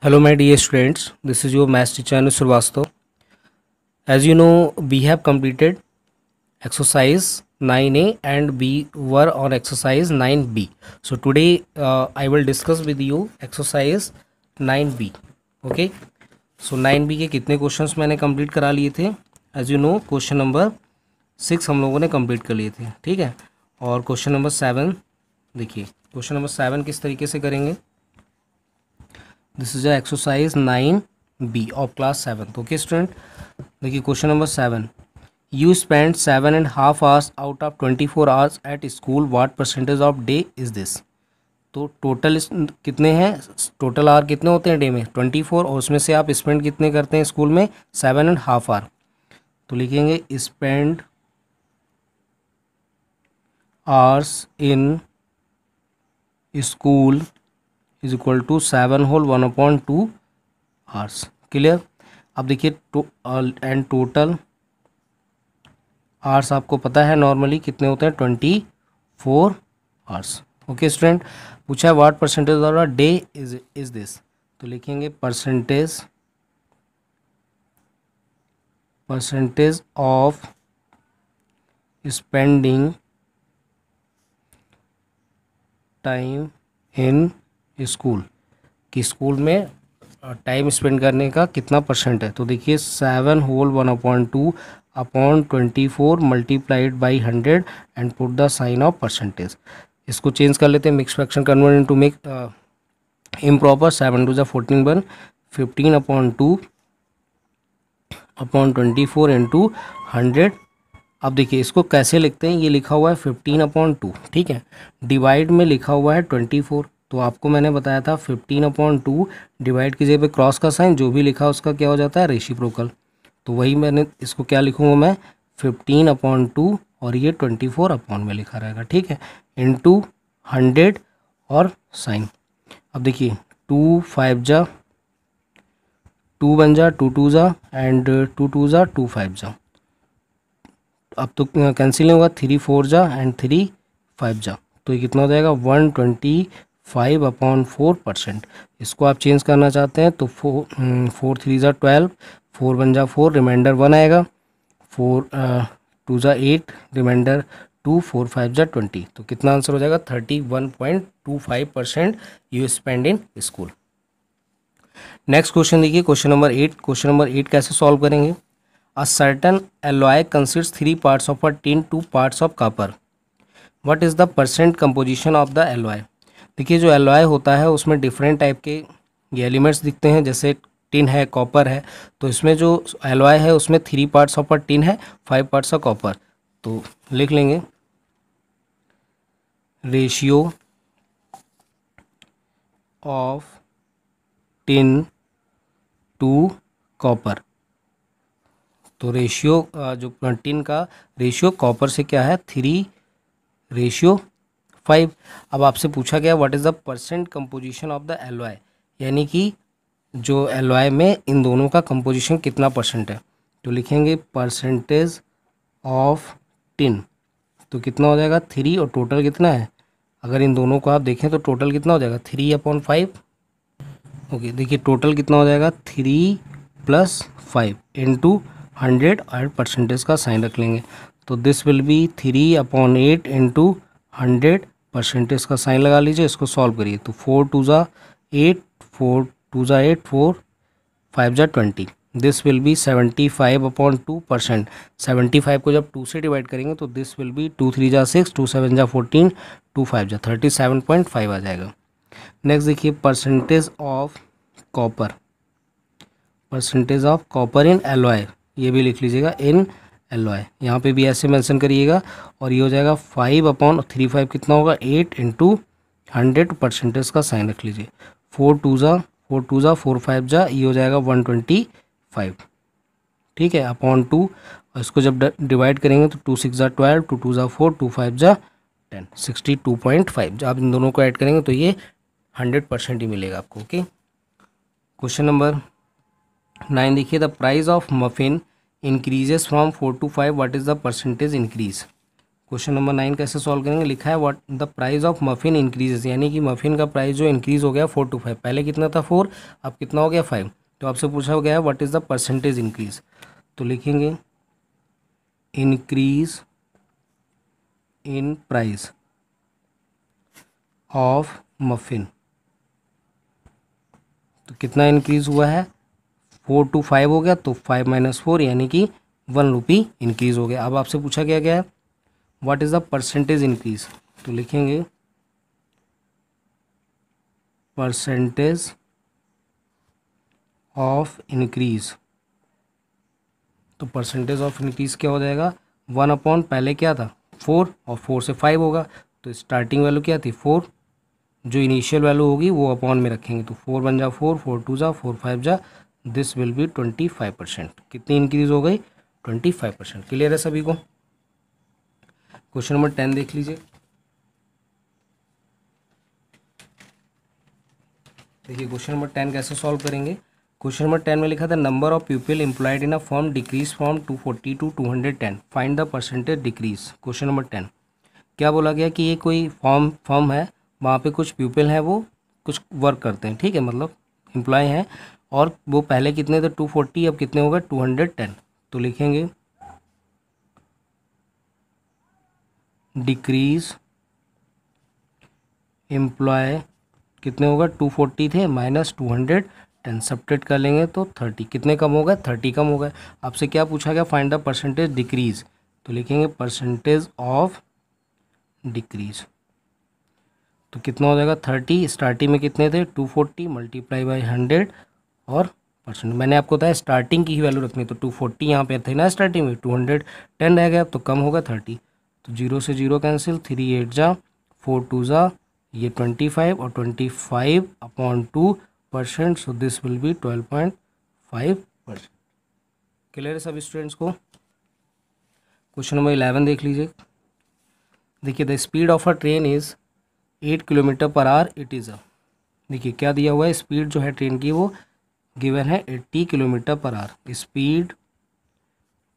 Hello, my dear students. This is your math teacher Anu Srivastava. As you know, we have completed exercise 9A and we were on exercise 9B. So today I will discuss with you exercise 9B. Okay. So 9B के कितने questions मैंने complete करा लिए थे? As you know question number 6 हम लोगों ने complete कर लिए थे. ठीक है. और क्वेश्चन नंबर 7 देखिए, क्वेश्चन नंबर 7 किस तरीके से करेंगे. This is exercise 9B of class 7. Okay student, देखिए question number 7. You spend 7.5 hours out of 24 hours at school. What percentage of day is this. तो टोटल कितने हैं, टोटल आवर कितने होते हैं डे में 24, और उसमें से आप स्पेंड कितने करते हैं स्कूल में 7.5 आवर. तो लिखेंगे spend hours in school is equal to 7 whole 1/2 hours. Clear. अब देखिए एंड टोटल आवर्स आपको पता है नॉर्मली कितने होते हैं 24 आवर्स. ओके स्टूडेंट, पूछा है what percentage of day is this. तो लिखेंगे percentage of spending time in school, कि स्कूल में टाइम स्पेंड करने का कितना परसेंट है. तो देखिए 7 whole 1/2 upon 24 multiplied by 100 and put the sign of percentage. इसको चेंज कर लेते हैं, mix fraction convert into make improper. 7 2 14 1 15/2 upon 24 into 100. अब देखिए इसको कैसे लिखते हैं, ये लिखा हुआ है 15/2. ठीक है. डिवाइड में लिखा हुआ है 24. तो आपको मैंने बताया था 15/2 डिवाइड की जगह पे क्रॉस का साइन, जो भी लिखा उसका क्या हो जाता है रेसिप्रोकल. तो वही मैंने इसको क्या लिखूंगा मैं 15/2 और ये 24 अपॉन में लिखा रहेगा. ठीक है. इंटू 100 और साइन. अब देखिए 2 5 जा 2 बन जा 2 2 जा एंड 2 2 जा 2 5 जा. अब तो कैंसिल नहीं होगा, 3 4 जा एंड 3 5 जा. तो ये कितना हो जाएगा 125/4%. इसको आप चेंज करना चाहते हैं तो 4 3 जा 12, 4 1 जा 4, रिमाइंडर 1 आएगा, 4 2 जा 8, रिमाइंडर 2, 4 5 जा 20. तो कितना आंसर हो जाएगा 31.25% you spend in school. Next question देखिए, क्वेश्चन नंबर 8. क्वेश्चन नंबर 8 कैसे सॉल्व करेंगे. A certain alloy consists 3 parts of a tin, 2 parts of copper. What is the percent composition of the alloy? देखिए जो alloy होता है उसमें different type के ये एलिमेंट्स दिखते हैं, जैसे टिन है, कॉपर है. तो इसमें जो एलॉय है उसमें 3 पार्ट्स ऑफ अ टिन है, 5 पार्ट्स ऑफ कॉपर. तो लिख लेंगे ratio of tin to copper. तो रेशियो जो टिन का रेशियो कॉपर से क्या है 3:5. अब आपसे पूछा गया what is the percent composition of the alloy, यानी कि जो एलॉय में इन दोनों का कंपोजिशन कितना परसेंट है. तो लिखेंगे परसेंटेज ऑफ टिन. तो कितना हो जाएगा 3 और टोटल कितना है, अगर इन दोनों को आप देखें तो टोटल कितना हो जाएगा 3/5. ओके, देखिए टोटल कितना हो जाएगा 3 + 5 इंटू 100 और परसेंटेज का साइन रख लेंगे. तो this will be 3/8 into 100, percentage का साइन लगा लीजिए. इसको सॉल्व करिए तो 4 2 जा 8, 4 2 जा 8, 4 5 जा 20. This will be 75/2%. 75 को जब 2 से डिवाइड करेंगे तो दिस विल बी 2 3 जा 6, 2 7 जा 14, 2 5 जा 37.5 आ जाएगा. नेक्स्ट देखिए percentage of copper. Percentage of copper in alloy, ये भी लिख लीजिएगा इन एलॉय, यहाँ पे भी ऐसे मेंशन करिएगा. और ये हो जाएगा 5/35 कितना होगा 8 इंटू 100, परसेंटेज का साइन रख लीजिए. 4 2 जा 4 5 जा, ये हो जाएगा 125. ठीक है, अपॉन 2. और इसको जब डिवाइड करेंगे तो 2 6 जा 12, 2 2 जा 4, 2 5 जा 10, 62.5. जब आप इन दोनों को ऐड करेंगे तो ये 100% ही मिलेगा आपको. ओके. क्वेश्चन नंबर 9 देखिए, the price of muffin increases from 4 to 5, what is the percentage increase. Question number 9 कैसे सॉल्व करेंगे, लिखा है what the price of muffin increases, यानी कि मफिन का प्राइस जो इंक्रीज हो गया 4 to 5, पहले कितना था 4, अब कितना हो गया 5। तो आपसे पूछा गया है what is the percentage increase, तो लिखेंगे increase in price of muffin. तो कितना इंक्रीज हुआ है, 4 to 5 हो गया, तो 5 - 4 यानी कि 1 रुपी इंक्रीज हो गया। अब आपसे पूछा गया है what is the percentage increase, तो लिखेंगे परसेंटेज ऑफ इंक्रीज। तो परसेंटेज ऑफ इंक्रीज क्या हो जाएगा, 1 पहले क्या था 4 और 4 से 5 होगा, तो स्टार्टिंग वैल्यू क्या थी 4, जो इनिशियल वैल्यू होगी वो अपॉन में रखेंगे, तो 4 बन जा 4, 4 2 जा 4 5 जा, दिस विल बी 25%। कितनी इंक्रीज हो गई 25%। क्लियर है सभी को। क्वेश्चन नंबर 10 देख लीजिए। देखिए क्वेश्चन नंबर 10 कैसे सॉल्व करेंगे। क्वेश्चन नंबर 10 में लिखा था number of people employed in a firm decrease from 240 to 210, find the percentage decrease. Question number 10 क्या बोला गया कि ये कोई फर्म है, वहाँ पे कुछ पीपल हैं, वो कुछ वर्क करते हैं, ठीक है, मतलब एम्प्लॉय हैं, और वो पहले कितने थे 240, अब कितने हो गए 210। तो लिखेंगे डिक्रीज एम्प्लॉय कितने होगा 240 थे माइनस 210, सब्ट्रैक्ट कर लेंगे तो 30, कितने कम हो गए 30 कम हो गए। आपसे क्या पूछा गया फाइंड द परसेंटेज डिक्रीज, तो लिखेंगे परसेंटेज ऑफ डिक्रीज। तो कितना हो जाएगा 30, स्टार्टिंग में कितने थे 240 मल्टीप्लाई बाई 100 और परसेंट। मैंने आपको बताया स्टार्टिंग की ही वैल्यू रखनी, तो 240 यहाँ पे थे ना स्टार्टिंग में, 210 रह गया, तो कम होगा 30, तो 0 से 0 कैंसिल, 3 8 जा 4 2 जा, ये 25 और 25/2%, so this will be 12.5%। Clear है सभी स्टूडेंट्स को। क्वेश्चन नंबर 11 देख लीजिए। देखिए the speed of a train is 8 kilometre per our, it is a, देखिए क्या दिया हुआ है, स्पीड जो है ट्रेन की वो गिवन है 80 kilometre per hour. Speed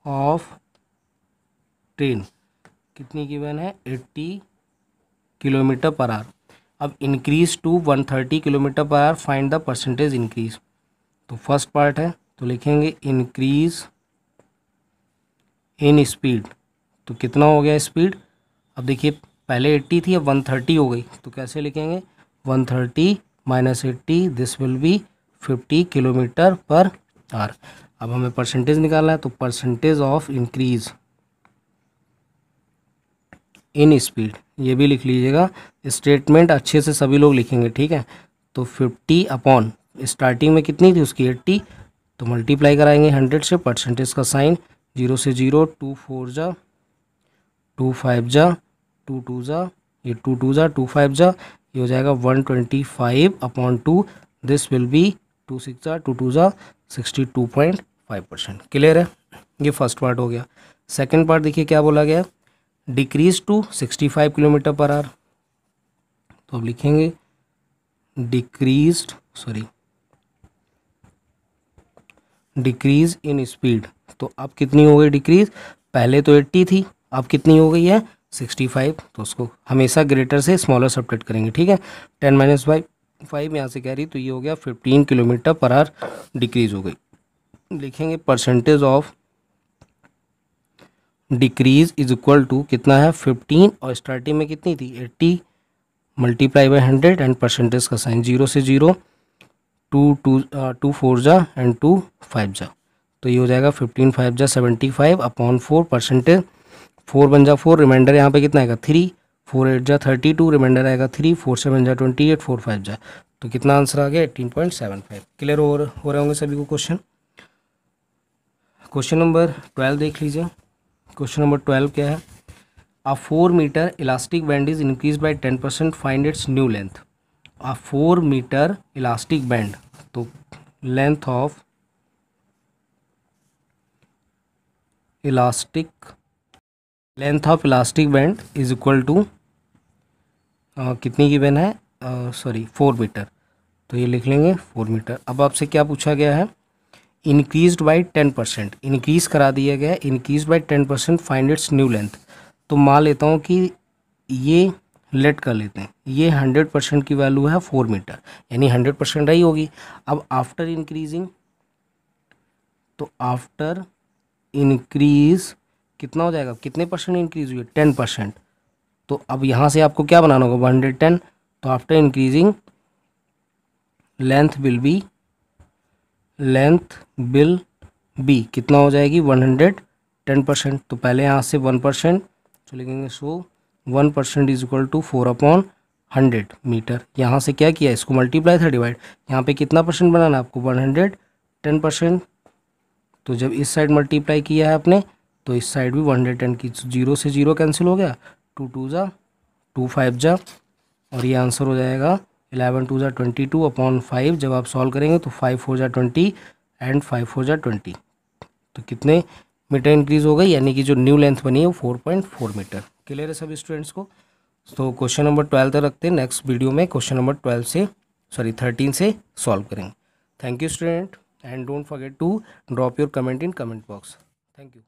of train कितनी गिवन है 80 किलोमीटर पर आवर। अब increase to 130 kilometre per hour, find the percentage increase. तो फर्स्ट पार्ट है, तो लिखेंगे इंक्रीज इन स्पीड। तो कितना हो गया स्पीड, अब देखिए पहले 80 थी, अब 130 हो गई, तो कैसे लिखेंगे 130 minus 80, this will be 50 kilometre per hour. अब हमें परसेंटेज निकालना है, तो percentage of increase in speed, ये भी लिख लीजिएगा, स्टेटमेंट अच्छे से सभी लोग लिखेंगे, ठीक है। तो 50 अपॉन स्टार्टिंग में कितनी थी उसकी 80, तो मल्टीप्लाई कराएंगे 100 से, परसेंटेज का साइन 0 से 0, 2 4 जा 2 5 जा 2 2 जा, ये 2 2 जा 2 5 जा, ये हो जाएगा 125/2, दिस विल बी 2 6 जा 2 2 जा 62.5%। क्लियर है, ये फर्स्ट पार्ट हो गया। सेकंड पार्ट देखिए क्या बोला गया, decrease to 65 kilometre per hour. तो अब लिखेंगे डिक्रीज इन स्पीड। तो अब कितनी हो गई डिक्रीज, पहले तो 80 थी, अब कितनी हो गई है 65, तो उसको हमेशा ग्रेटर से स्मॉलर सब्ट्रैक्ट करेंगे, ठीक है। 10 - 5 यहाँ से कैरी, तो ये हो गया 15 किलोमीटर पर आवर डिक्रीज हो गई। लिखेंगे percentage of decrease is equal to कितना है 15, और स्टार्टिंग में कितनी थी 80 मल्टीप्लाई बाई 100 एंड परसेंटेज का साइन 0 से 0, 2 4 जा एंड 2 5 जा, तो ये हो जाएगा 15 5 जा 75/4, परसेंटेज 4 बन जा 4, रिमाइंडर यहाँ पे कितना आएगा 3, 4 8 जा 32, रिमाइंडर आएगा 3, 4 7 जा 28, 4 5 जा, तो कितना आंसर आ गया 18.75। क्लियर हो रहे होंगे सभी को क्वेश्चन। क्वेश्चन नंबर 12 देख लीजिए। क्वेश्चन नंबर 12 क्या है, a 4 metre elastic band is increase by 10%, find its new length. A 4 metre elastic band, तो length of elastic band is equal to कितनी गिवन है 4 मीटर, तो ये लिख लेंगे 4 मीटर। अब आपसे क्या पूछा गया है, इंक्रीज्ड बाय 10%, इंक्रीज करा दिया गया है, increase by 10%, find its new length. तो मान लेता हूँ कि ये लेट कर लेते हैं, ये 100% की वैल्यू है 4 मीटर, यानी 100% रही होगी। अब आफ्टर इंक्रीजिंग, तो आफ्टर इंक्रीज कितना हो जाएगा, कितने परसेंट इंक्रीज हुई है, 10%। तो अब यहाँ से आपको क्या बनाना होगा, 110। तो after increasing length will be कितना हो जाएगी, 110%। तो पहले यहाँ से 1%, तो लिखेंगे सो 1% इज इक्वल टू 4/100 मीटर। यहाँ से क्या किया, इसको मल्टीप्लाई था डिवाइड, यहाँ पे कितना परसेंट बनाना है आपको, 110%। तो जब इस साइड मल्टीप्लाई किया है आपने, तो इस साइड भी 110 की, जीरो से जीरो कैंसिल हो गया, 2 2 जा 2 5 जा, और ये आंसर हो जाएगा 11 2 जा 22/5। जब आप सॉल्व करेंगे तो 5 4 जा 20 एंड 5 4 जा 20। तो कितने मीटर इंक्रीज हो गई, यानी कि जो न्यू लेंथ बनी है वो 4.4 मीटर। क्लियर है सभी स्टूडेंट्स को। तो क्वेश्चन नंबर 12 तक रखते हैं, नेक्स्ट वीडियो में क्वेश्चन नंबर 13 से सॉल्व करेंगे। Thank you student, and don't forget to drop your comment in comment box. Thank you.